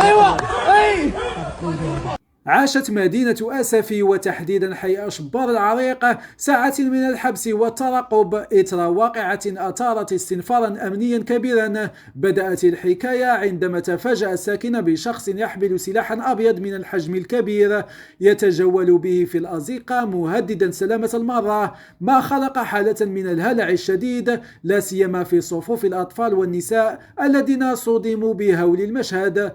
ايوه اي. عاشت مدينة آسفي وتحديدا حي أشبار العريق ساعات من الحبس والترقب إثر واقعة أثارت استنفارا أمنيا كبيرا. بدأت الحكاية عندما تفاجأ الساكن بشخص يحمل سلاحا أبيض من الحجم الكبير يتجول به في الأزقة مهددا سلامة المرأة، ما خلق حالة من الهلع الشديد لا سيما في صفوف الأطفال والنساء الذين صدموا بهول المشهد.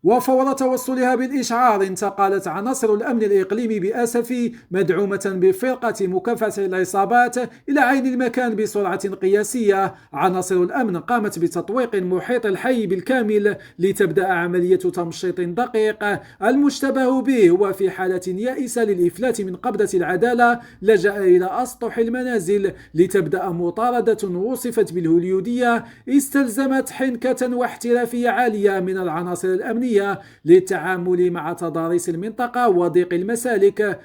وفور توصلها بالإشعار انتقلت عناصر الأمن الإقليمي بآسفي مدعومة بفرقة مكافحة العصابات إلى عين المكان بسرعة قياسية. عناصر الأمن قامت بتطويق محيط الحي بالكامل لتبدأ عملية تمشيط دقيق. المشتبه به وفي حالة يائسة للإفلات من قبضة العدالة لجأ إلى أسطح المنازل لتبدأ مطاردة وصفت بالهوليودية استلزمت حنكة واحترافية عالية من العناصر الأمنية للتعامل مع تضاريس المنطقة وضيق المسالك.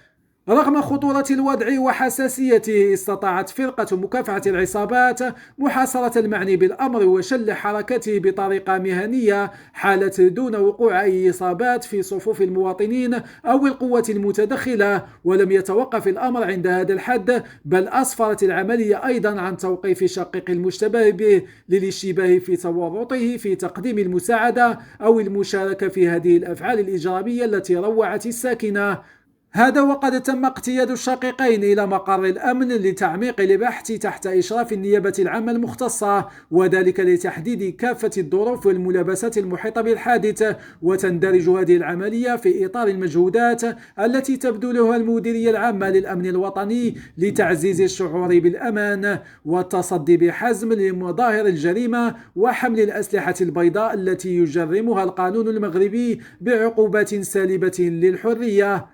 رغم خطورة الوضع وحساسيته استطاعت فرقة مكافحة العصابات محاصرة المعني بالأمر وشل حركته بطريقة مهنية حالت دون وقوع أي إصابات في صفوف المواطنين أو القوة المتدخلة. ولم يتوقف الأمر عند هذا الحد، بل أسفرت العملية أيضا عن توقيف شقيق المشتبه به للاشتباه في تورطه في تقديم المساعدة أو المشاركة في هذه الأفعال الإجرامية التي روعت الساكنة. هذا وقد تم اقتياد الشقيقين إلى مقر الأمن لتعميق البحث تحت إشراف النيابة العامة المختصة، وذلك لتحديد كافة الظروف والملابسات المحيطة بالحادث. وتندرج هذه العملية في إطار المجهودات التي تبذلها المديرية العامة للأمن الوطني لتعزيز الشعور بالأمان والتصدي بحزم لمظاهر الجريمة وحمل الأسلحة البيضاء التي يجرمها القانون المغربي بعقوبات سالبة للحرية.